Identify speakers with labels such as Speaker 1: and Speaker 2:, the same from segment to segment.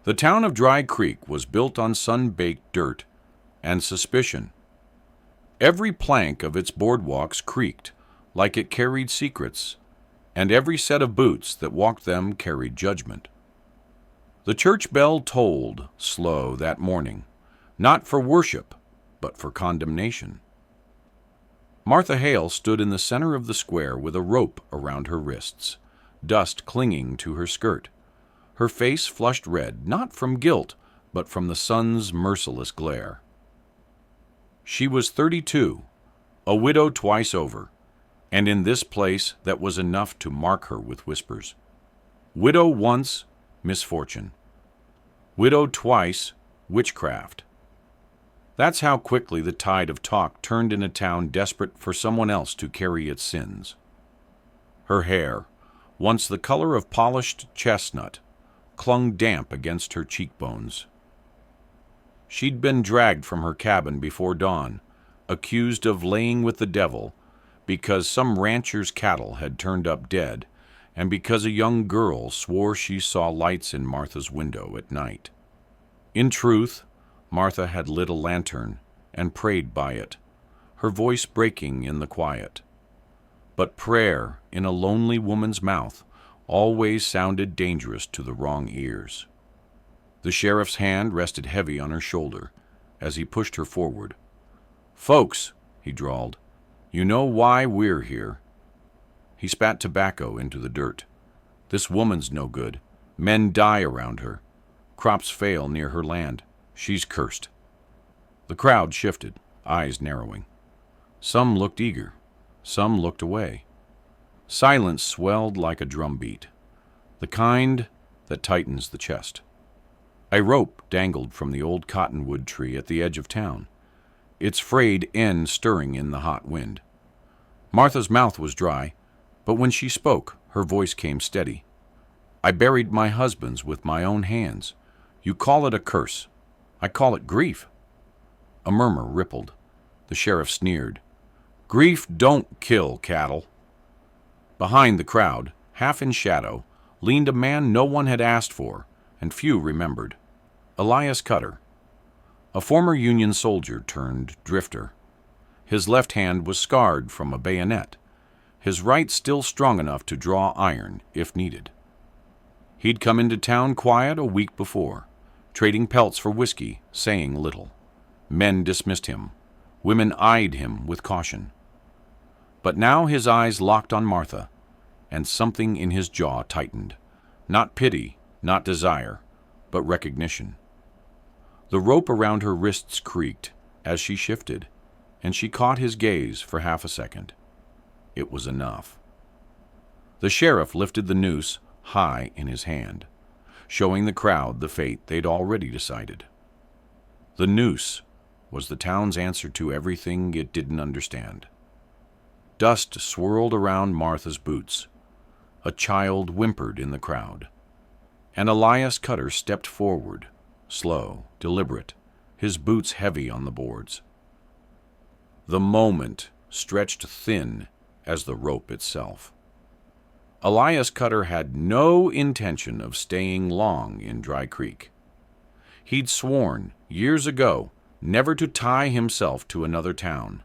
Speaker 1: The town of Dry Creek was built on sun-baked dirt and suspicion. Every plank of its boardwalks creaked like it carried secrets, and every set of boots that walked them carried judgment. The church bell tolled slow that morning, not for worship, but for condemnation. Martha Hale stood in the center of the square with a rope around her wrists, dust clinging to her skirt, her face flushed red, not from guilt, but from the sun's merciless glare. She was 32, a widow twice over, and in this place that was enough to mark her with whispers. Widow once, misfortune. Widow twice, witchcraft. That's how quickly the tide of talk turned in a town desperate for someone else to carry its sins. Her hair, once the color of polished chestnut, clung damp against her cheekbones. She'd been dragged from her cabin before dawn, accused of laying with the devil, because some rancher's cattle had turned up dead, and because a young girl swore she saw lights in Martha's window at night. In truth, Martha had lit a lantern and prayed by it, her voice breaking in the quiet. But prayer in a lonely woman's mouth always sounded dangerous to the wrong ears. The sheriff's hand rested heavy on her shoulder as he pushed her forward. "Folks," he drawled, "you know why we're here." He spat tobacco into the dirt. "This woman's no good. Men die around her. Crops fail near her land. She's cursed." The crowd shifted, eyes narrowing. Some looked eager. Some looked away. Silence swelled like a drumbeat, the kind that tightens the chest. A rope dangled from the old cottonwood tree at the edge of town, its frayed end stirring in the hot wind. Martha's mouth was dry, but when she spoke, her voice came steady. "I buried my husbands with my own hands. You call it a curse. I call it grief." A murmur rippled. The sheriff sneered. "Grief don't kill cattle." Behind the crowd, half in shadow, leaned a man no one had asked for, and few remembered. Elias Cutter, a former Union soldier turned drifter. His left hand was scarred from a bayonet, his right still strong enough to draw iron if needed. He'd come into town quiet a week before, trading pelts for whiskey, saying little. Men dismissed him. Women eyed him with caution. But now his eyes locked on Martha, and something in his jaw tightened. Not pity, not desire, but recognition. The rope around her wrists creaked as she shifted, and she caught his gaze for half a second. It was enough. The sheriff lifted the noose high in his hand, showing the crowd the fate they'd already decided. The noose was the town's answer to everything it didn't understand. Dust swirled around Martha's boots. A child whimpered in the crowd. And Elias Cutter stepped forward, slow, deliberate, his boots heavy on the boards. The moment stretched thin as the rope itself. Elias Cutter had no intention of staying long in Dry Creek. He'd sworn, years ago, never to tie himself to another town,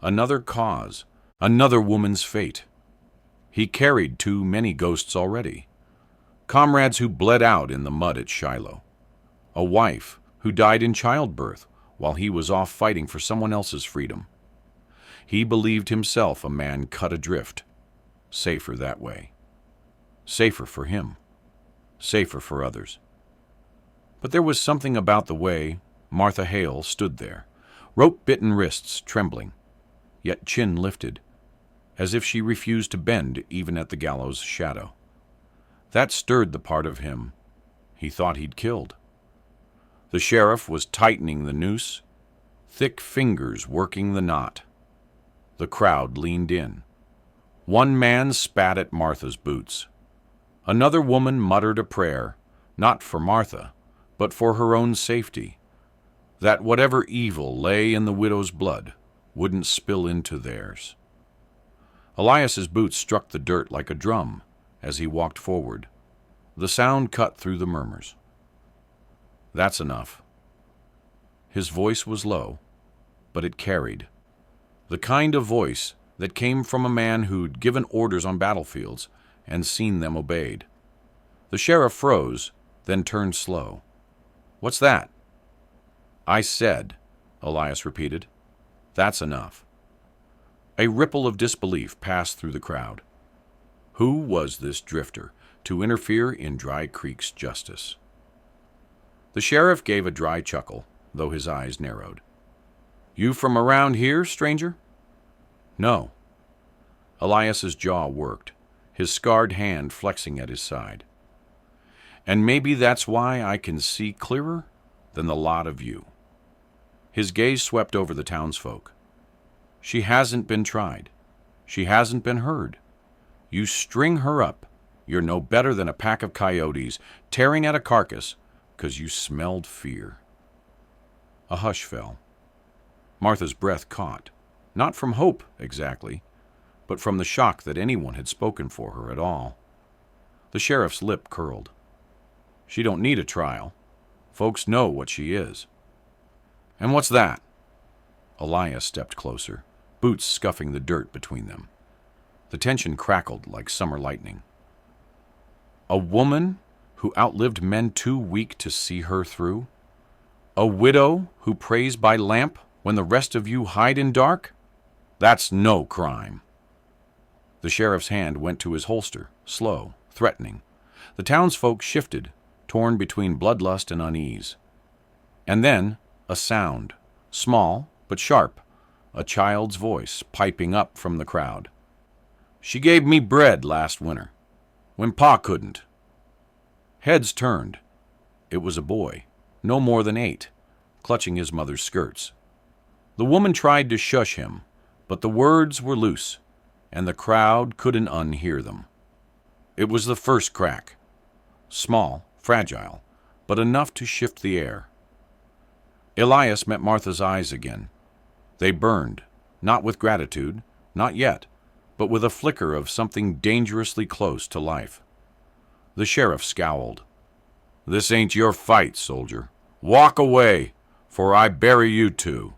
Speaker 1: another cause, another woman's fate. He carried too many ghosts already. Comrades who bled out in the mud at Shiloh. A wife who died in childbirth while he was off fighting for someone else's freedom. He believed himself a man cut adrift. Safer that way. Safer for him. Safer for others. But there was something about the way Martha Hale stood there, rope-bitten wrists trembling, yet chin lifted, as if she refused to bend even at the gallows' shadow. That stirred the part of him he thought he'd killed. The sheriff was tightening the noose, thick fingers working the knot. The crowd leaned in. One man spat at Martha's boots. Another woman muttered a prayer, not for Martha, but for her own safety, that whatever evil lay in the widow's blood wouldn't spill into theirs. Elias's boots struck the dirt like a drum as he walked forward. The sound cut through the murmurs. That's enough." His voice was low, but it carried. The kind of voice that came from a man who'd given orders on battlefields and seen them obeyed. The sheriff froze, then turned slow. "What's that?" "I said," Elias repeated. "That's enough." A ripple of disbelief passed through the crowd. Who was this drifter to interfere in Dry Creek's justice? The sheriff gave a dry chuckle, though his eyes narrowed. "You from around here, stranger?" "No." Elias's jaw worked, his scarred hand flexing at his side. "And maybe that's why I can see clearer than the lot of you." His gaze swept over the townsfolk. "She hasn't been tried. She hasn't been heard. You string her up, you're no better than a pack of coyotes tearing at a carcass 'cause you smelled fear." A hush fell. Martha's breath caught, not from hope exactly, but from the shock that anyone had spoken for her at all. The sheriff's lip curled. "She don't need a trial. Folks know what she is." "And what's that?" Elias stepped closer, boots scuffing the dirt between them. The tension crackled like summer lightning. "A woman who outlived men too weak to see her through? A widow who prays by lamp when the rest of you hide in dark? That's no crime." The sheriff's hand went to his holster, slow, threatening. The townsfolk shifted, torn between bloodlust and unease. And then a sound, small but sharp, a child's voice piping up from the crowd. "She gave me bread last winter, when Pa couldn't." Heads turned. It was a boy, no more than 8, clutching his mother's skirts. The woman tried to shush him, but the words were loose, and the crowd couldn't unhear them. It was the first crack. Small, fragile, but enough to shift the air. Elias met Martha's eyes again. They burned, not with gratitude, not yet, but with a flicker of something dangerously close to life. The sheriff scowled. "This ain't your fight, soldier. Walk away, for I bury you too."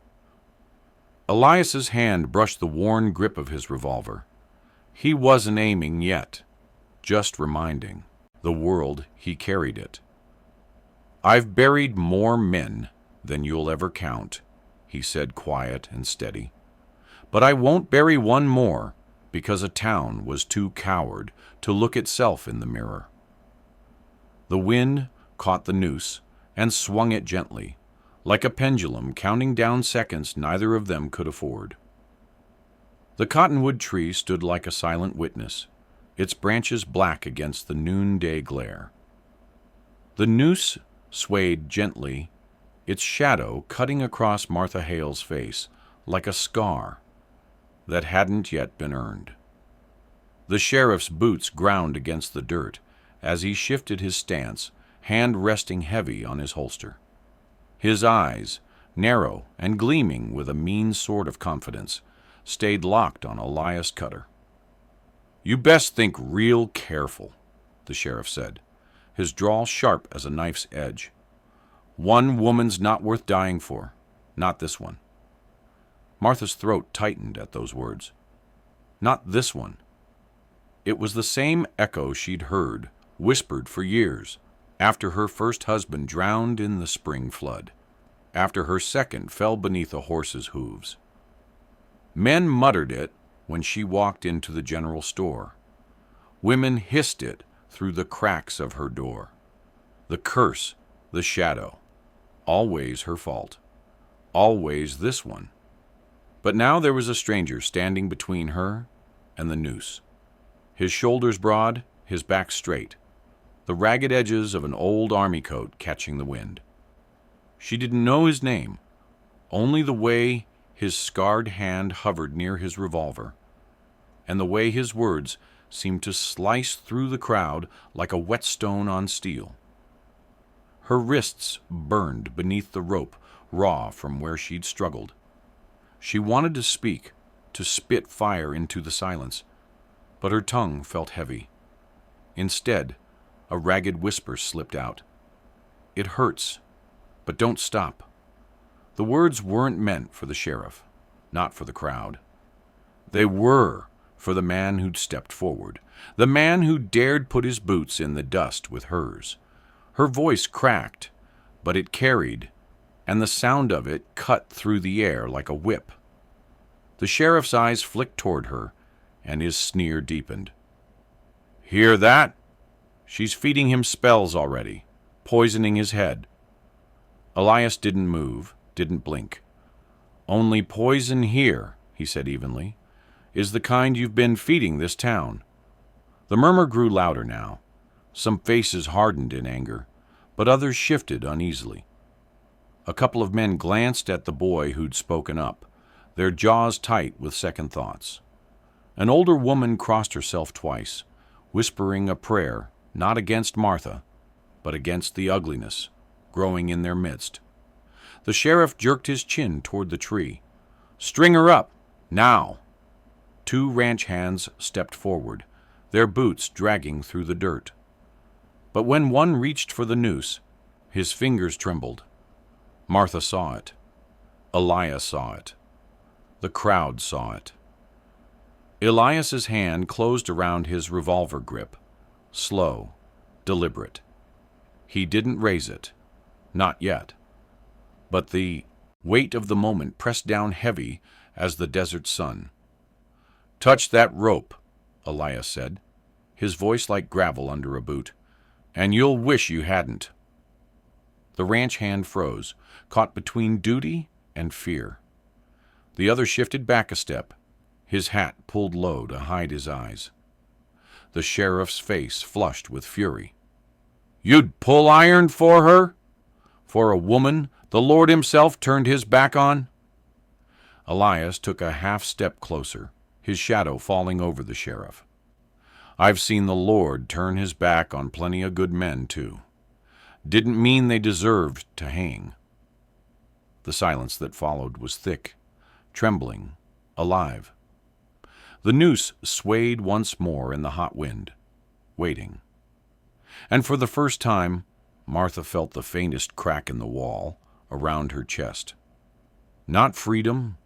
Speaker 1: Elias's hand brushed the worn grip of his revolver. He wasn't aiming yet, just reminding the world he carried it. "I've buried more men than you'll ever count," he said, quiet and steady. "But I won't bury one more because a town was too coward to look itself in the mirror." The wind caught the noose and swung it gently, like a pendulum counting down seconds neither of them could afford. The cottonwood tree stood like a silent witness, its branches black against the noonday glare. The noose swayed gently, its shadow cutting across Martha Hale's face like a scar that hadn't yet been earned. The sheriff's boots ground against the dirt as he shifted his stance, hand resting heavy on his holster. His eyes, narrow and gleaming with a mean sort of confidence, stayed locked on Elias Cutter. "You best think real careful," the sheriff said, his drawl sharp as a knife's edge. "One woman's not worth dying for, not this one." Martha's throat tightened at those words. Not this one. It was the same echo she'd heard, whispered for years, after her first husband drowned in the spring flood, after her second fell beneath a horse's hooves. Men muttered it when she walked into the general store. Women hissed it through the cracks of her door. The curse, the shadow, always her fault, always this one. But now there was a stranger standing between her and the noose, his shoulders broad, his back straight, the ragged edges of an old army coat catching the wind. She didn't know his name, only the way his scarred hand hovered near his revolver, and the way his words seemed to slice through the crowd like a whetstone on steel. Her wrists burned beneath the rope, raw from where she'd struggled. She wanted to speak, to spit fire into the silence, but her tongue felt heavy. Instead, a ragged whisper slipped out. "It hurts," But don't stop." The words weren't meant for the sheriff, not for the crowd. They were for the man who'd stepped forward, the man who dared put his boots in the dust with hers. Her voice cracked, but it carried, and the sound of it cut through the air like a whip. The sheriff's eyes flicked toward her, and his sneer deepened. "Hear that? She's feeding him spells already, poisoning his head." Elias didn't move, didn't blink. "Only poison here," he said evenly, "is the kind you've been feeding this town." The murmur grew louder now. Some faces hardened in anger, but others shifted uneasily. A couple of men glanced at the boy who'd spoken up, their jaws tight with second thoughts. An older woman crossed herself twice, whispering a prayer not against Martha, but against the ugliness growing in their midst. The sheriff jerked his chin toward the tree. "String her up, now!" 2 ranch hands stepped forward, their boots dragging through the dirt. But when one reached for the noose, his fingers trembled. Martha saw it. Elias saw it. The crowd saw it. Elias's hand closed around his revolver grip, slow, deliberate. He didn't raise it, not yet. But the weight of the moment pressed down heavy as the desert sun. "Touch that rope," Elias said, his voice like gravel under a boot, "and you'll wish you hadn't." The ranch hand froze, caught between duty and fear. The other shifted back a step, his hat pulled low to hide his eyes. The sheriff's face flushed with fury. "You'd pull iron for her? For a woman the Lord himself turned his back on?" Elias took a half step closer, his shadow falling over the sheriff. "I've seen the Lord turn his back on plenty of good men, too. Didn't mean they deserved to hang." The silence that followed was thick, trembling, alive. The noose swayed once more in the hot wind, waiting. And for the first time, Martha felt the faintest crack in the wall around her chest. Not freedom,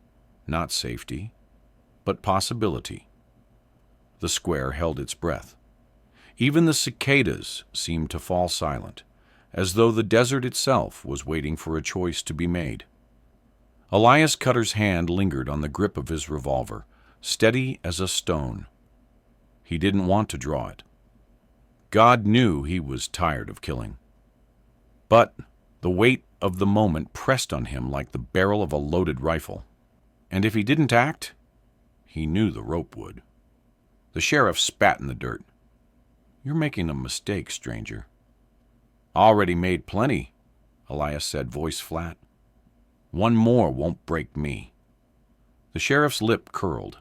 Speaker 1: not safety, but possibility. The square held its breath. Even the cicadas seemed to fall silent, as though the desert itself was waiting for a choice to be made. Elias Cutter's hand lingered on the grip of his revolver, steady as a stone. He didn't want to draw it. God knew he was tired of killing. But the weight of the moment pressed on him like the barrel of a loaded rifle. And if he didn't act, he knew the rope would. The sheriff spat in the dirt. "You're making a mistake, stranger." "Already made plenty," Elias said, voice flat. "One more won't break me." The sheriff's lip curled.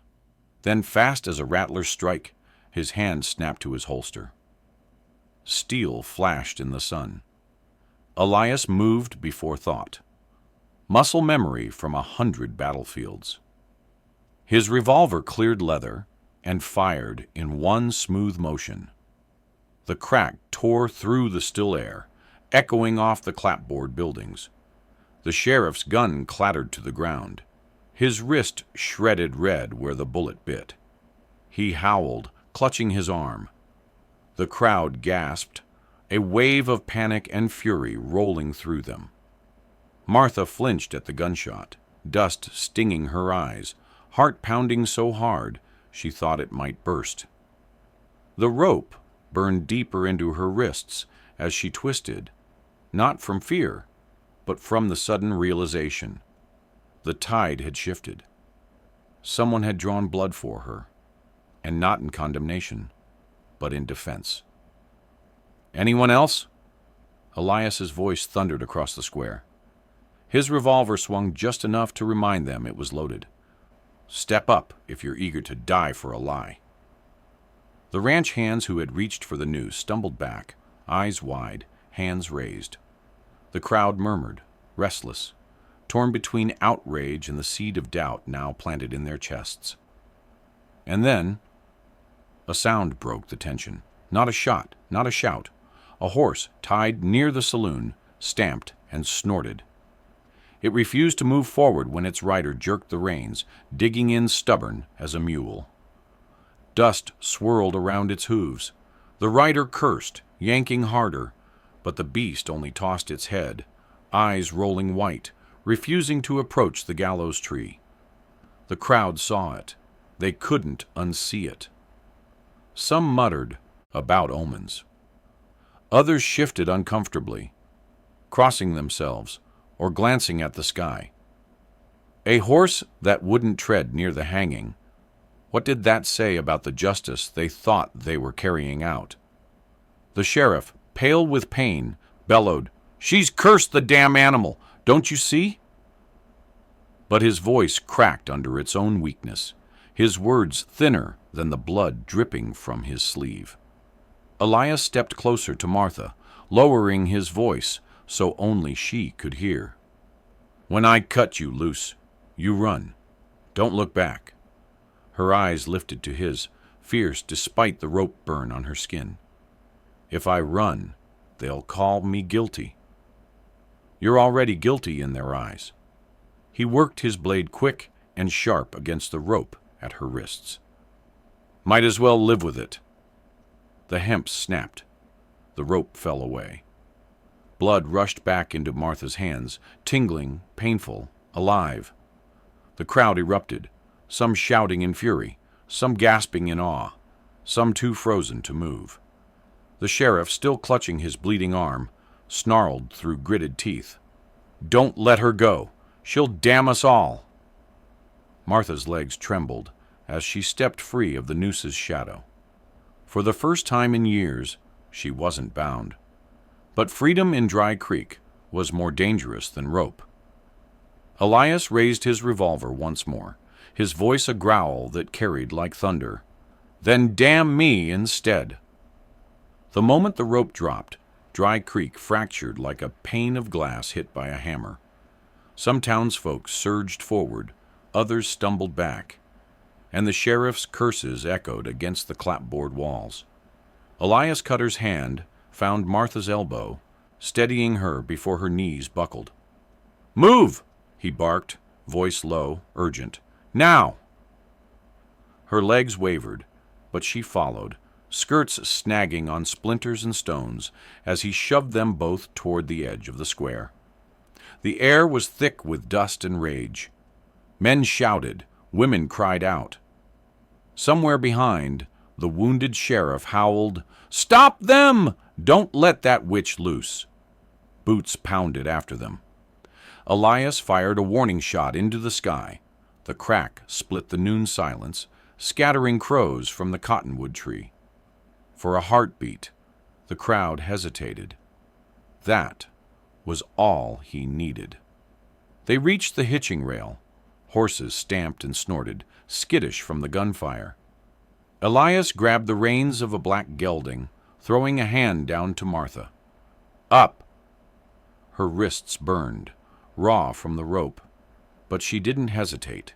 Speaker 1: Then, fast as a rattler's strike, his hand snapped to his holster. Steel flashed in the sun. Elias moved before thought. Muscle memory from 100 battlefields. His revolver cleared leather and fired in one smooth motion. The crack tore through the still air, echoing off the clapboard buildings. The sheriff's gun clattered to the ground. His wrist shredded red where the bullet bit. He howled, clutching his arm. The crowd gasped, a wave of panic and fury rolling through them. Martha flinched at the gunshot, dust stinging her eyes, heart pounding so hard she thought it might burst. The rope burned deeper into her wrists as she twisted, not from fear, but from the sudden realization. The tide had shifted. Someone had drawn blood for her, and not in condemnation, but in defense. "Anyone else?" Elias's voice thundered across the square. His revolver swung just enough to remind them it was loaded. "Step up if you're eager to die for a lie." The ranch hands who had reached for the noose stumbled back, eyes wide, hands raised. The crowd murmured, restless, torn between outrage and the seed of doubt now planted in their chests. And then a sound broke the tension. Not a shot, not a shout. A horse tied near the saloon stamped, and snorted. It refused to move forward when its rider jerked the reins, digging in stubborn as a mule. Dust swirled around its hooves. The rider cursed, yanking harder, but the beast only tossed its head, eyes rolling white, refusing to approach the gallows tree. The crowd saw it. They couldn't unsee it. Some muttered about omens. Others shifted uncomfortably, crossing themselves or glancing at the sky. A horse that wouldn't tread near the hanging. What did that say about the justice they thought they were carrying out? The sheriff, pale with pain, bellowed, "She's cursed the damn animal, don't you see?" But his voice cracked under its own weakness, his words thinner than the blood dripping from his sleeve. Elias stepped closer to Martha, lowering his voice so only she could hear. "When I cut you loose, you run. Don't look back." Her eyes lifted to his, fierce despite the rope burn on her skin. "If I run, they'll call me guilty." "You're already guilty in their eyes." He worked his blade quick and sharp against the rope at her wrists. "Might as well live with it." The hemp snapped. The rope fell away. Blood rushed back into Martha's hands, tingling, painful, alive. The crowd erupted, some shouting in fury, some gasping in awe, some too frozen to move. The sheriff, still clutching his bleeding arm, snarled through gritted teeth, "Don't let her go. She'll damn us all." Martha's legs trembled as she stepped free of the nooses shadow. For the first time in years, she wasn't bound. But freedom in Dry Creek was more dangerous than rope. Elias raised his revolver once more, his voice a growl that carried like thunder. "Then damn me instead." The moment the rope dropped, Dry Creek fractured like a pane of glass hit by a hammer. Some townsfolk surged forward, others stumbled back, and the sheriff's curses echoed against the clapboard walls. Elias Cutter's hand found Martha's elbow, steadying her before her knees buckled. "Move!" he barked, voice low, urgent. "Now!" Her legs wavered, but she followed, skirts snagging on splinters and stones as he shoved them both toward the edge of the square. The air was thick with dust and rage. Men shouted, women cried out. Somewhere behind, the wounded sheriff howled, "Stop them! Don't let that witch loose!" Boots pounded after them. Elias fired a warning shot into the sky. The crack split the noon silence, scattering crows from the cottonwood tree. For a heartbeat, the crowd hesitated. That was all he needed. They reached the hitching rail. Horses stamped and snorted, skittish from the gunfire. Elias grabbed the reins of a black gelding, throwing a hand down to Martha. "Up!" Her wrists burned, raw from the rope, but she didn't hesitate.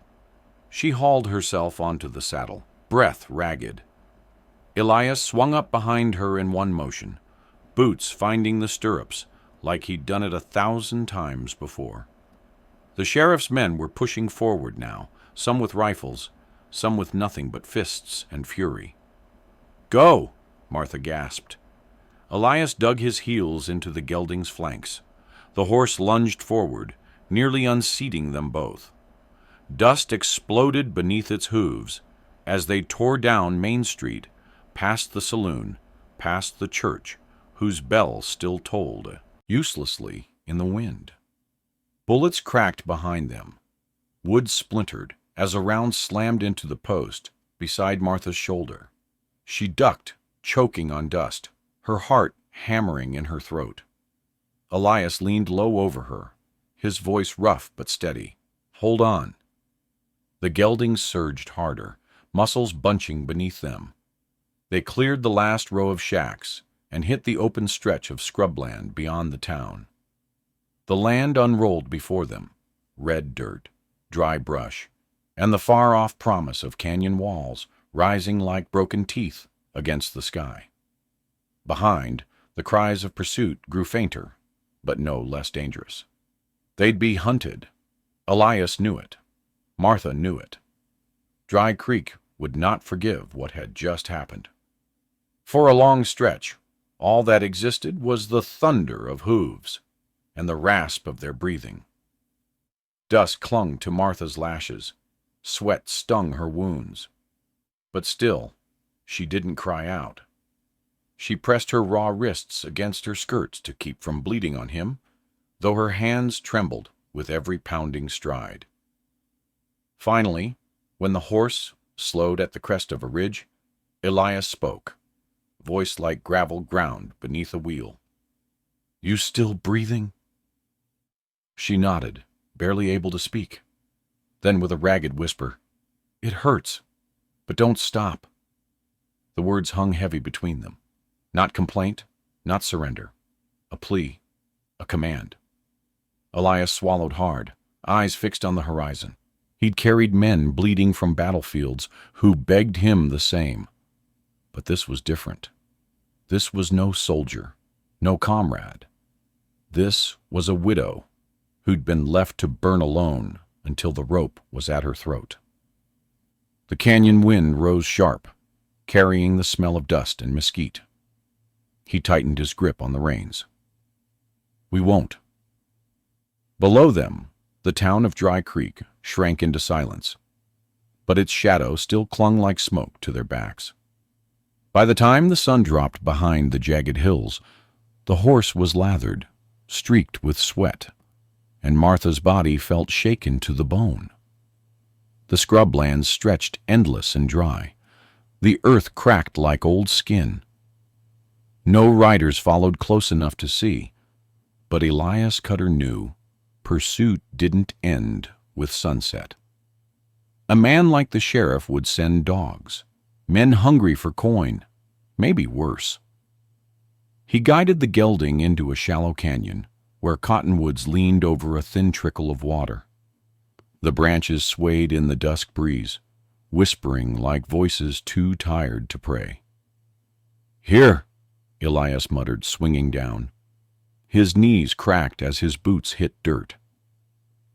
Speaker 1: She hauled herself onto the saddle, breath ragged. Elias swung up behind her in one motion, Boots finding the stirrups like he'd done it 1,000 times before. The sheriff's men were pushing forward now, some with rifles, some with nothing but fists and fury. "Go!" Martha gasped. Elias dug his heels into the gelding's flanks. The horse lunged forward, nearly unseating them both. Dust exploded beneath its hooves as they tore down Main Street, past the saloon, past the church, whose bell still tolled, uselessly in the wind. Bullets cracked behind them. Wood splintered as a round slammed into the post beside Martha's shoulder. She ducked, choking on dust, her heart hammering in her throat. Elias leaned low over her, his voice rough but steady. "Hold on." The geldings surged harder, muscles bunching beneath them. They cleared the last row of shacks and hit the open stretch of scrubland beyond the town. The land unrolled before them, red dirt, dry brush, and the far-off promise of canyon walls rising like broken teeth against the sky. Behind, the cries of pursuit grew fainter, but no less dangerous. They'd be hunted. Elias knew it. Martha knew it. Dry Creek would not forgive what had just happened. For a long stretch, all that existed was the thunder of hooves and the rasp of their breathing. Dust clung to Martha's lashes. Sweat stung her wounds. But still, she didn't cry out. She pressed her raw wrists against her skirts to keep from bleeding on him, though her hands trembled with every pounding stride. Finally, when the horse slowed at the crest of a ridge, Elias spoke, voice like gravel ground beneath a wheel. "You still breathing?" She nodded, barely able to speak. Then with a ragged whisper, "It hurts, but don't stop." The words hung heavy between them. Not complaint, not surrender. A plea, a command. Elias swallowed hard, eyes fixed on the horizon. He'd carried men bleeding from battlefields who begged him the same. But this was different. This was no soldier, no comrade. This was a widow who'd been left to burn alone until the rope was at her throat. The canyon wind rose sharp, carrying the smell of dust and mesquite. He tightened his grip on the reins. "We won't." Below them, the town of Dry Creek shrank into silence, but its shadow still clung like smoke to their backs. By the time the sun dropped behind the jagged hills, the horse was lathered, streaked with sweat, and Martha's body felt shaken to the bone. The scrublands stretched endless and dry. The earth cracked like old skin. No riders followed close enough to see, but Elias Cutter knew pursuit didn't end with sunset. A man like the sheriff would send dogs, men hungry for coin, maybe worse. He guided the gelding into a shallow canyon where cottonwoods leaned over a thin trickle of water. The branches swayed in the dusk breeze, whispering like voices too tired to pray. "Here," Elias muttered, swinging down. His knees cracked as his boots hit dirt.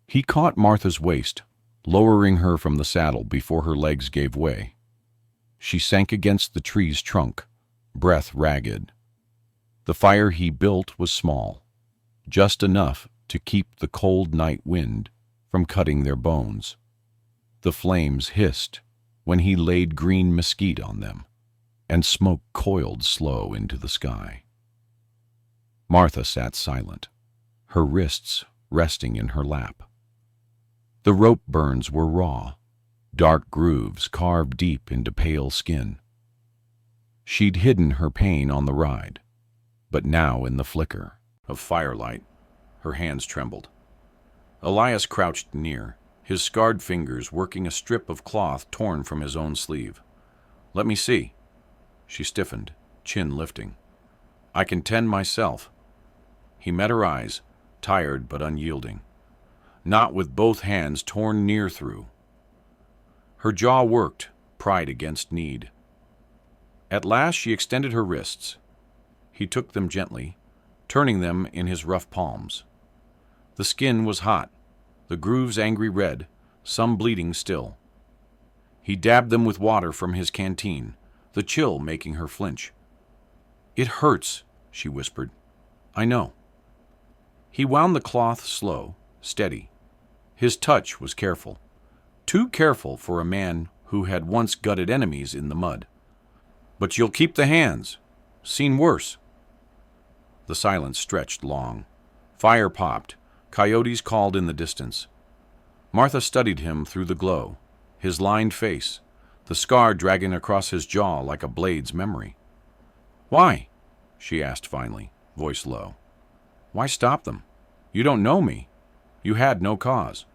Speaker 1: He caught Martha's waist, lowering her from the saddle before her legs gave way. She sank against the tree's trunk, breath ragged. The fire he built was small, just enough to keep the cold night wind from cutting their bones. The flames hissed when he laid green mesquite on them, and smoke coiled slow into the sky. Martha sat silent, her wrists resting in her lap. The rope burns were raw, dark grooves carved deep into pale skin. She'd hidden her pain on the ride, but now in the flicker of firelight, her hands trembled. Elias crouched near, his scarred fingers working a strip of cloth torn from his own sleeve. "Let me see." She stiffened, chin lifting. "I can tend myself." He met her eyes, tired but unyielding, not with both hands torn near through. Her jaw worked, pride against need. At last she extended her wrists. He took them gently, turning them in his rough palms. The skin was hot, the grooves angry red, some bleeding still. He dabbed them with water from his canteen, the chill making her flinch. "It hurts," she whispered. "I know." He wound the cloth slow, steady. His touch was careful, too careful for a man who had once gutted enemies in the mud. "But you'll keep the hands. Seen worse." The silence stretched long. Fire popped. Coyotes called in the distance. Martha studied him through the glow, his lined face, the scar dragging across his jaw like a blade's memory. "Why?" she asked finally, voice low. "Why stop them? You don't know me. You had no cause."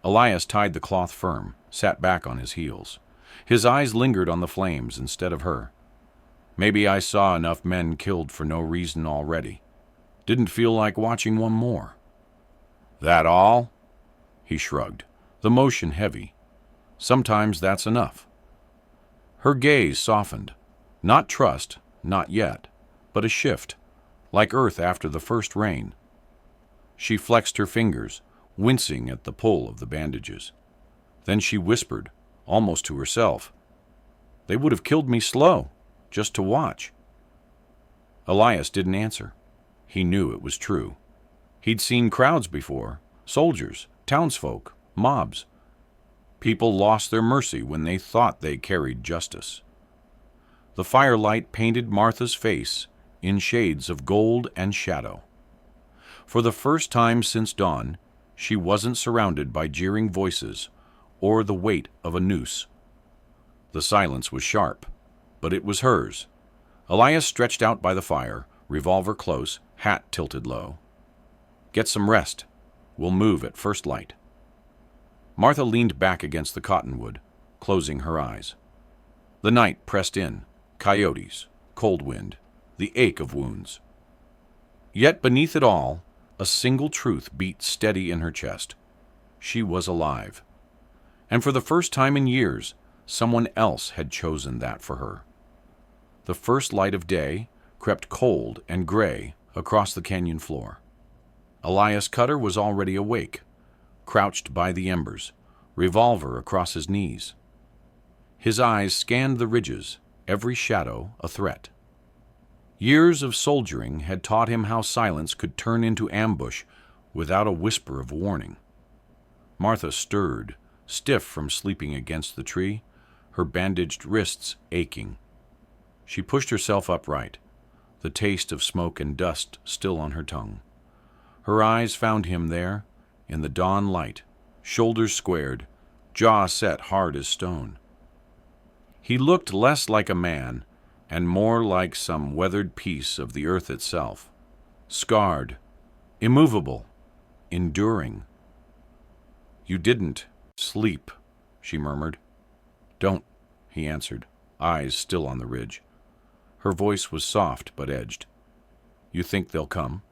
Speaker 1: Elias tied the cloth firm, sat back on his heels. His eyes lingered on the flames instead of her. "Maybe I saw enough men killed for no reason already. Didn't feel like watching one more." "That all?" He shrugged, the motion heavy. "Sometimes that's enough." Her gaze softened. Not trust, not yet, but a shift. like earth after the first rain. She flexed her fingers, wincing at the pull of the bandages. Then she whispered, almost to herself, "They would have killed me slow, just to watch." Elias didn't answer. He knew it was true. He'd seen crowds before, soldiers, townsfolk, mobs. People lost their mercy when they thought they carried justice. The firelight painted Martha's face in shades of gold and shadow. For the first time since dawn, she wasn't surrounded by jeering voices or the weight of a noose. The silence was sharp, but it was hers. Elias stretched out by the fire, revolver close, hat tilted low. "Get some rest. We'll move at first light." Martha leaned back against the cottonwood, closing her eyes. The night pressed in, coyotes, cold wind, the ache of wounds. Yet beneath it all, a single truth beat steady in her chest. She was alive. And for the first time in years, someone else had chosen that for her. The first light of day crept cold and gray across the canyon floor. Elias Cutter was already awake, crouched by the embers, revolver across his knees. His eyes scanned the ridges, every shadow a threat. Years of soldiering had taught him how silence could turn into ambush without a whisper of warning. Martha stirred, stiff from sleeping against the tree, her bandaged wrists aching. She pushed herself upright, the taste of smoke and dust still on her tongue. Her eyes found him there, in the dawn light, shoulders squared, jaw set hard as stone. He looked less like a man and more like some weathered piece of the earth itself, scarred, immovable, enduring. "You didn't sleep," she murmured. "Don't," he answered, eyes still on the ridge. Her voice was soft but edged. "You think they'll come?"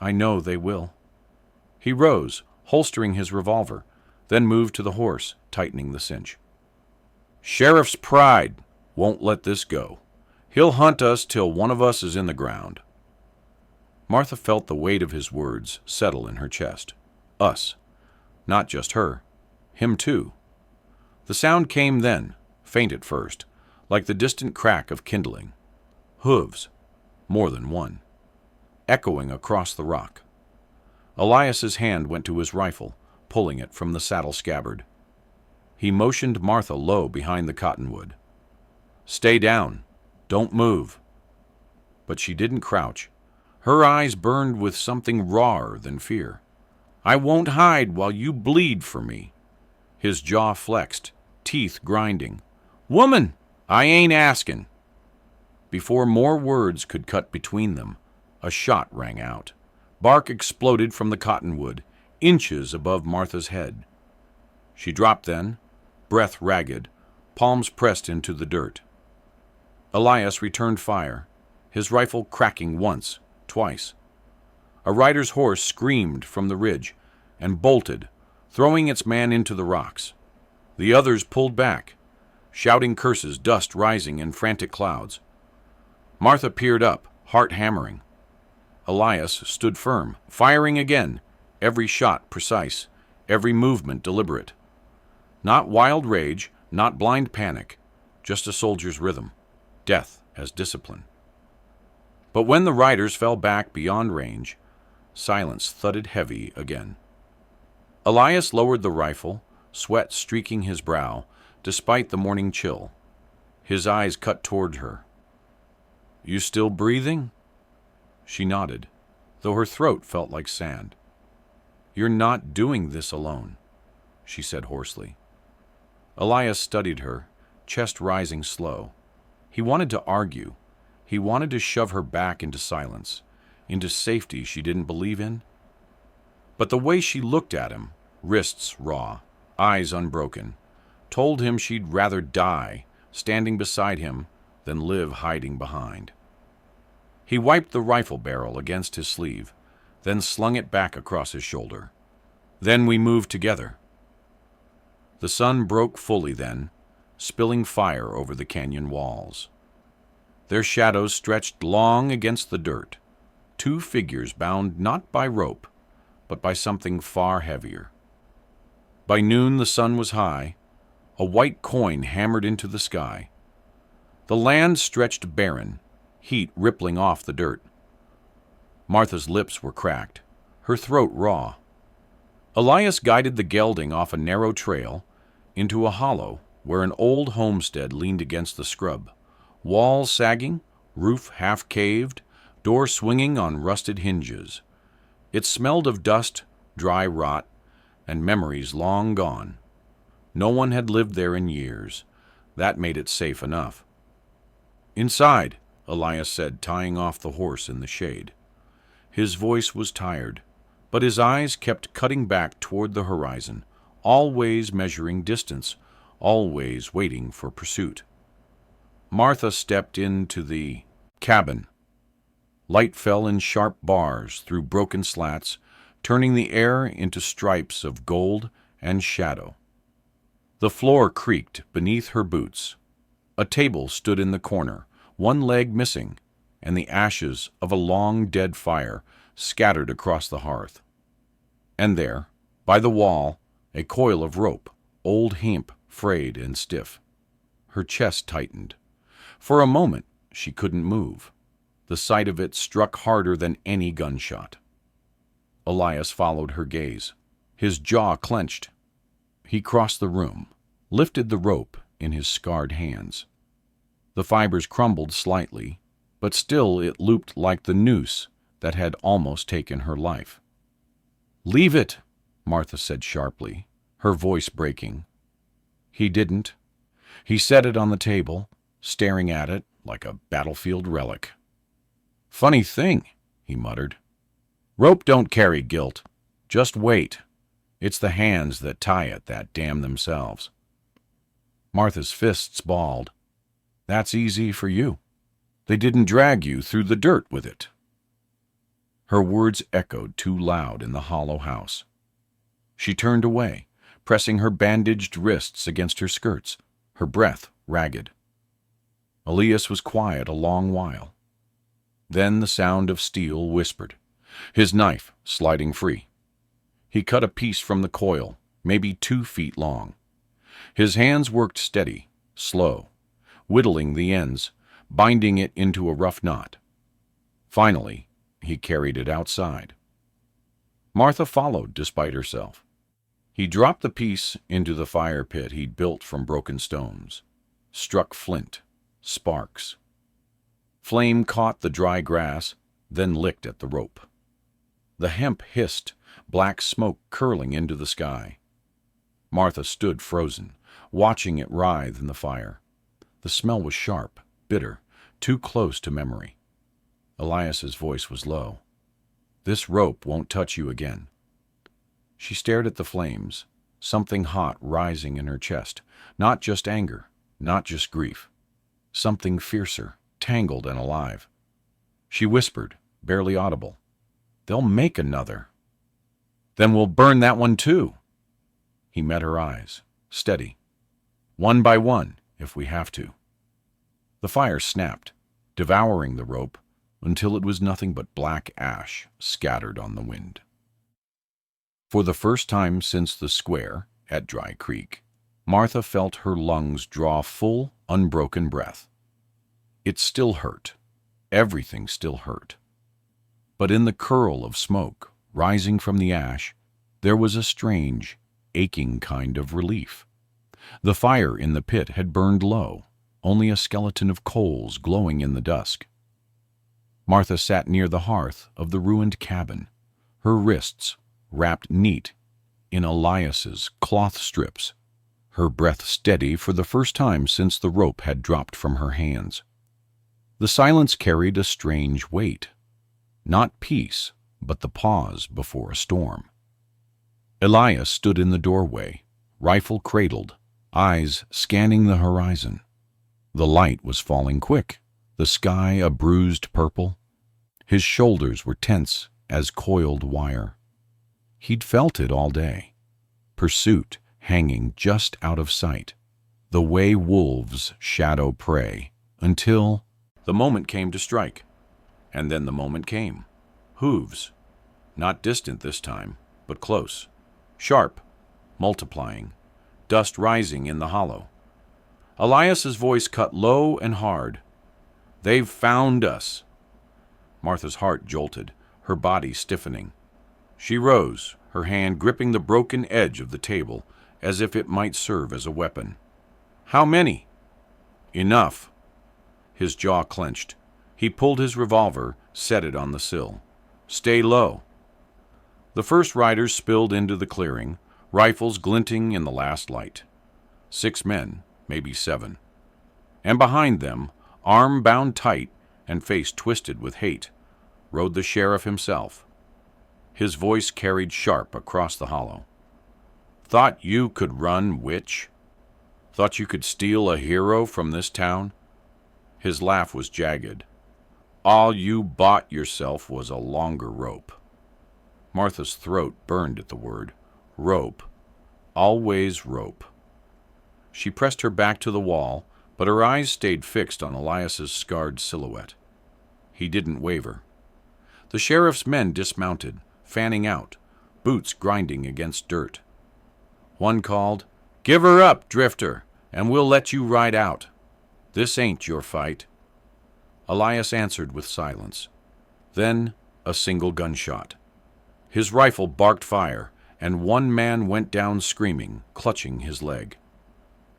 Speaker 1: "I know they will." He rose, holstering his revolver, then moved to the horse, tightening the cinch. "Sheriff's pride won't let this go. He'll hunt us till one of us is in the ground." Martha felt the weight of his words settle in her chest. Us. Not just her. Him too. The sound came then, faint at first, like the distant crack of kindling. Hooves. More than one. Echoing across the rock. Elias's hand went to his rifle, pulling it from the saddle scabbard. He motioned Martha low behind the cottonwood. "Stay down. Don't move." But she didn't crouch. Her eyes burned with something rawer than fear. "I won't hide while you bleed for me." His jaw flexed, teeth grinding. "Woman, I ain't asking." Before more words could cut between them, a shot rang out. Bark exploded from the cottonwood, inches above Martha's head. She dropped then, breath ragged, palms pressed into the dirt. Elias returned fire, his rifle cracking once, twice. A rider's horse screamed from the ridge and bolted, throwing its man into the rocks. The others pulled back, shouting curses, dust rising in frantic clouds. Martha peered up, heart hammering. Elias stood firm, firing again, every shot precise, every movement deliberate. Not wild rage, not blind panic, just a soldier's rhythm, death as discipline. But when the riders fell back beyond range, silence thudded heavy again. Elias lowered the rifle, sweat streaking his brow, despite the morning chill. His eyes cut toward her. "You still breathing?" She nodded, though her throat felt like sand. "You're not doing this alone," she said hoarsely. Elias studied her, chest rising slow. He wanted to argue. He wanted to shove her back into silence, into safety she didn't believe in. But the way she looked at him, wrists raw, eyes unbroken, told him she'd rather die standing beside him than live hiding behind. He wiped the rifle barrel against his sleeve, then slung it back across his shoulder. Then we moved together. The sun broke fully then, spilling fire over the canyon walls. Their shadows stretched long against the dirt, two figures bound not by rope, but by something far heavier. By noon the sun was high, a white coin hammered into the sky. The land stretched barren, heat rippling off the dirt. Martha's lips were cracked, her throat raw. Elias guided the gelding off a narrow trail into a hollow where an old homestead leaned against the scrub, walls sagging, roof half-caved, door swinging on rusted hinges. It smelled of dust, dry rot, and memories long gone. No one had lived there in years. That made it safe enough. "Inside," Elias said, tying off the horse in the shade. His voice was tired, but his eyes kept cutting back toward the horizon, always measuring distance, always waiting for pursuit. Martha stepped into the cabin. Light fell in sharp bars through broken slats, turning the air into stripes of gold and shadow. The floor creaked beneath her boots. A table stood in the corner, one leg missing, and the ashes of a long dead fire scattered across the hearth. And there, by the wall, a coil of rope, old hemp, frayed and stiff. Her chest tightened. For a moment she couldn't move. The sight of it struck harder than any gunshot. Elias followed her gaze. His jaw clenched. He crossed the room, lifted the rope in his scarred hands. The fibers crumbled slightly, but still it looped like the noose that had almost taken her life. "Leave it," Martha said sharply, her voice breaking. He didn't. He set it on the table, staring at it like a battlefield relic. "Funny thing," he muttered. "Rope don't carry guilt. Just wait. It's the hands that tie it that damn themselves." Martha's fists balled. "That's easy for you. They didn't drag you through the dirt with it." Her words echoed too loud in the hollow house. She turned away, pressing her bandaged wrists against her skirts, her breath ragged. Elias was quiet a long while. Then the sound of steel whispered, his knife sliding free. He cut a piece from the coil, maybe 2 feet long. His hands worked steady, slow, whittling the ends, binding it into a rough knot. Finally, he carried it outside. Martha followed despite herself. He dropped the piece into the fire pit he'd built from broken stones, struck flint, sparks. Flame caught the dry grass, then licked at the rope. The hemp hissed, black smoke curling into the sky. Martha stood frozen, watching it writhe in the fire. The smell was sharp, bitter, too close to memory. Elias's voice was low. "This rope won't touch you again." She stared at the flames, something hot rising in her chest, not just anger, not just grief. Something fiercer, tangled and alive. She whispered, barely audible, "They'll make another." "Then we'll burn that one too." He met her eyes, steady. "One by one, if we have to." The fire snapped, devouring the rope until it was nothing but black ash scattered on the wind. For the first time since the square at Dry Creek, Martha felt her lungs draw full, unbroken breath. It still hurt. Everything still hurt. But in the curl of smoke rising from the ash, there was a strange, aching kind of relief. The fire in the pit had burned low, only a skeleton of coals glowing in the dusk. Martha sat near the hearth of the ruined cabin, her wrists wrapped neat in Elias's cloth strips, her breath steady for the first time since the rope had dropped from her hands. The silence carried a strange weight, not peace, but the pause before a storm. Elias stood in the doorway, rifle cradled, eyes scanning the horizon. The light was falling quick, the sky a bruised purple. His shoulders were tense as coiled wire. He'd felt it all day. Pursuit hanging just out of sight, the way wolves shadow prey, until the moment came to strike. And then the moment came. Hooves, not distant this time, but close. Sharp, multiplying, dust rising in the hollow. Elias's voice cut low and hard. "They've found us." Martha's heart jolted, her body stiffening. She rose, her hand gripping the broken edge of the table as if it might serve as a weapon. "How many?" "Enough." His jaw clenched. He pulled his revolver, set it on the sill. "Stay low." The first riders spilled into the clearing, rifles glinting in the last light. 6 men, maybe 7. And behind them, arm bound tight and face twisted with hate, rode the sheriff himself. His voice carried sharp across the hollow. "Thought you could run, witch? Thought you could steal a hero from this town?" His laugh was jagged. "All you bought yourself was a longer rope." Martha's throat burned at the word. Rope. Always rope. She pressed her back to the wall, but her eyes stayed fixed on Elias's scarred silhouette. He didn't waver. The sheriff's men dismounted, fanning out, boots grinding against dirt. One called, "Give her up, drifter, and we'll let you ride out. This ain't your fight." Elias answered with silence. Then a single gunshot. His rifle barked fire, and one man went down screaming, clutching his leg.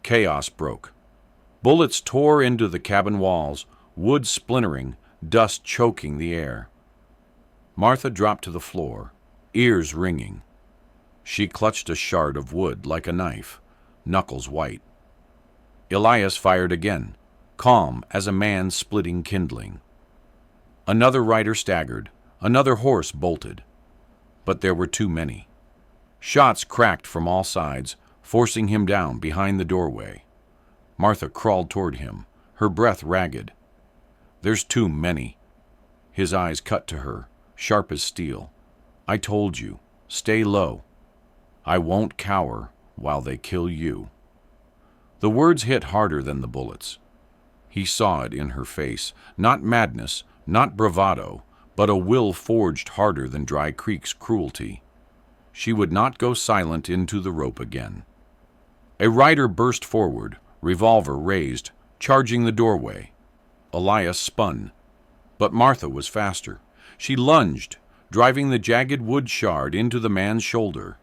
Speaker 1: Chaos broke. Bullets tore into the cabin walls, wood splintering, dust choking the air. Martha dropped to the floor, ears ringing. She clutched a shard of wood like a knife, knuckles white. Elias fired again, calm as a man splitting kindling. Another rider staggered, another horse bolted. But there were too many. Shots cracked from all sides, forcing him down behind the doorway. Martha crawled toward him, her breath ragged. "There's too many." His eyes cut to her, sharp as steel. "I told you, stay low. I won't cower while they kill you." The words hit harder than the bullets. He saw it in her face, not madness, not bravado, but a will forged harder than Dry Creek's cruelty. She would not go silent into the rope again. A rider burst forward, revolver raised, charging the doorway. Elias spun, but Martha was faster. She lunged, driving the jagged wood shard into the man's shoulder.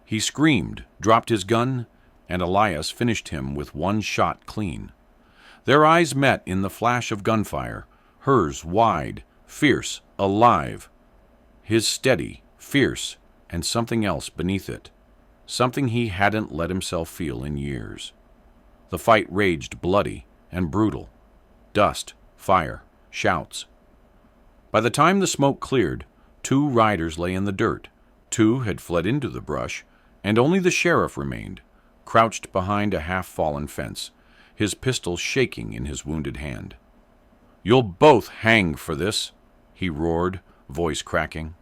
Speaker 1: He screamed, dropped his gun, and Elias finished him with one shot clean. Their eyes met in the flash of gunfire, hers wide, fierce, alive. His steady, fierce, and something else beneath it, something he hadn't let himself feel in years. The fight raged bloody and brutal. Dust, fire, shouts. By the time the smoke cleared, 2 riders lay in the dirt, 2 had fled into the brush, and only the sheriff remained, crouched behind a half-fallen fence, his pistol shaking in his wounded hand. "You'll both hang for this," he roared, voice cracking.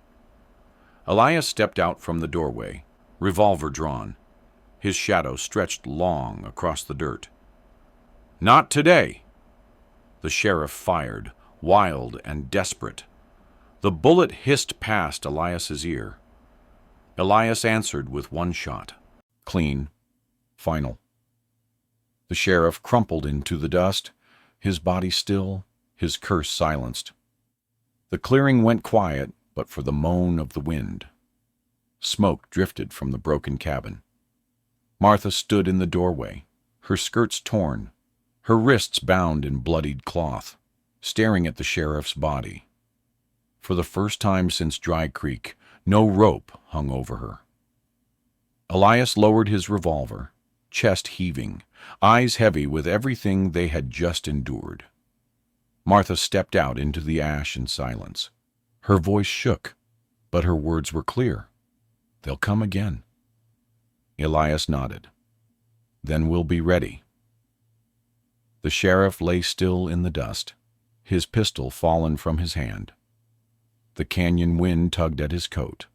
Speaker 1: Elias stepped out from the doorway, revolver drawn. His shadow stretched long across the dirt. "Not today!" The sheriff fired, wild and desperate. The bullet hissed past Elias's ear. Elias answered with one shot. Clean. Final. The sheriff crumpled into the dust, his body still, his curse silenced. The clearing went quiet but for the moan of the wind. Smoke drifted from the broken cabin. Martha stood in the doorway, her skirts torn, her wrists bound in bloodied cloth, staring at the sheriff's body. For the first time since Dry Creek, no rope hung over her. Elias lowered his revolver, chest heaving, eyes heavy with everything they had just endured. Martha stepped out into the ash and silence. Her voice shook, but her words were clear. "They'll come again." Elias nodded. "Then we'll be ready." The sheriff lay still in the dust, his pistol fallen from his hand. The canyon wind tugged at his coat,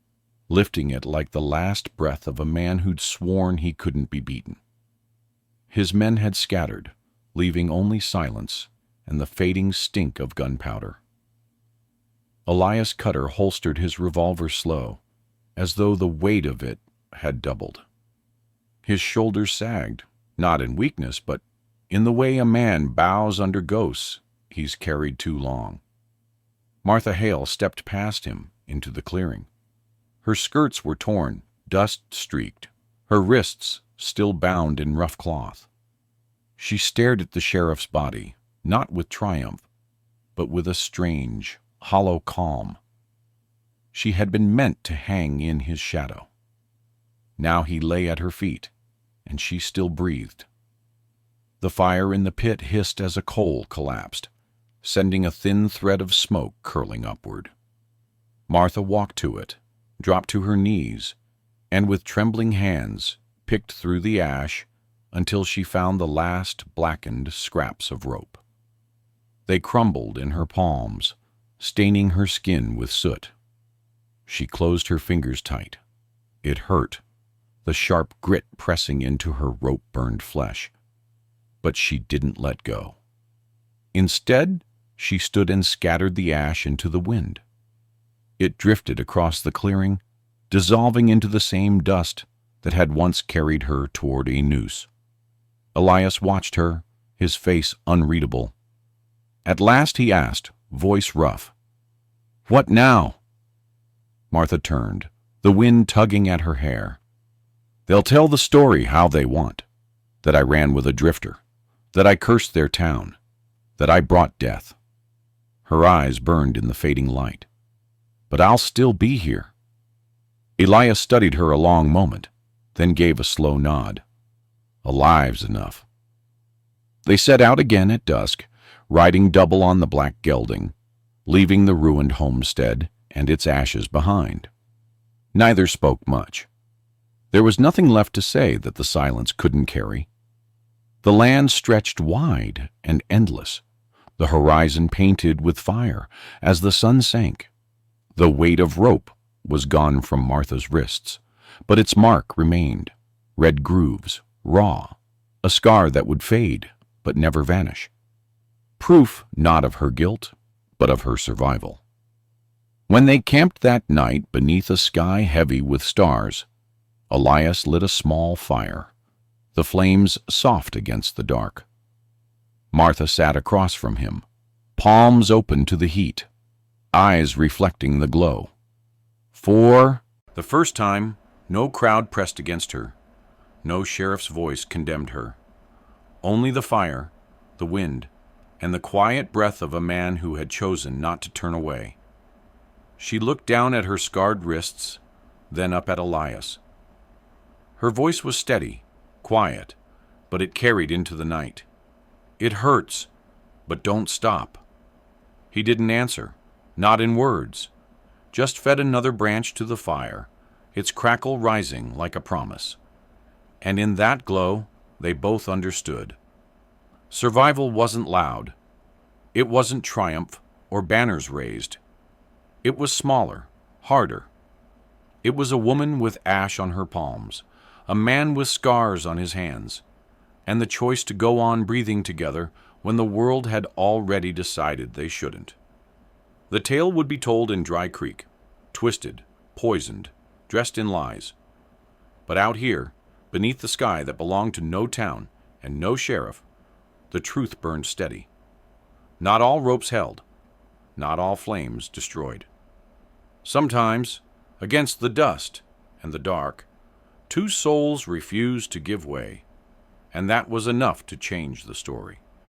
Speaker 1: lifting it like the last breath of a man who'd sworn he couldn't be beaten. His men had scattered, leaving only silence and the fading stink of gunpowder. Elias Cutter holstered his revolver slow, as though the weight of it had doubled. His shoulders sagged, not in weakness, but in the way a man bows under ghosts he's carried too long. Martha Hale stepped past him into the clearing. Her skirts were torn, dust-streaked, her wrists still bound in rough cloth. She stared at the sheriff's body, not with triumph, but with a strange, hollow calm. She had been meant to hang in his shadow. Now he lay at her feet, and she still breathed. The fire in the pit hissed as a coal collapsed, sending a thin thread of smoke curling upward. Martha walked to it, dropped to her knees, and with trembling hands picked through the ash until she found the last blackened scraps of rope. They crumbled in her palms, staining her skin with soot. She closed her fingers tight. It hurt, the sharp grit pressing into her rope-burned flesh. But she didn't let go. Instead, she stood and scattered the ash into the wind. It drifted across the clearing, dissolving into the same dust that had once carried her toward a noose. Elias watched her, his face unreadable. At last he asked, voice rough, "What now?" Martha turned, the wind tugging at her hair. "They'll tell the story how they want, that I ran with a drifter, that I cursed their town, that I brought death." Her eyes burned in the fading light. "But I'll still be here." Elias studied her a long moment, then gave a slow nod. "Alive's enough." They set out again at dusk, riding double on the black gelding, leaving the ruined homestead and its ashes behind. Neither spoke much. There was nothing left to say that the silence couldn't carry. The land stretched wide and endless, the horizon painted with fire as the sun sank. The weight of rope was gone from Martha's wrists, but its mark remained, red grooves, raw, a scar that would fade but never vanish. Proof not of her guilt, but of her survival. When they camped that night beneath a sky heavy with stars, Elias lit a small fire, the flames soft against the dark. Martha sat across from him, palms open to the heat, eyes reflecting the glow. For the first time, no crowd pressed against her, no sheriff's voice condemned her. Only the fire, the wind, and the quiet breath of a man who had chosen not to turn away. She looked down at her scarred wrists, then up at Elias. Her voice was steady, quiet, but it carried into the night. "It hurts, but don't stop." He didn't answer, not in words, just fed another branch to the fire, its crackle rising like a promise. And in that glow, they both understood. Survival wasn't loud. It wasn't triumph or banners raised. It was smaller, harder. It was a woman with ash on her palms, a man with scars on his hands, and the choice to go on breathing together when the world had already decided they shouldn't. The tale would be told in Dry Creek, twisted, poisoned, dressed in lies. But out here, beneath the sky that belonged to no town and no sheriff, the truth burned steady. Not all ropes held, not all flames destroyed. Sometimes, against the dust and the dark, two souls refused to give way, and that was enough to change the story.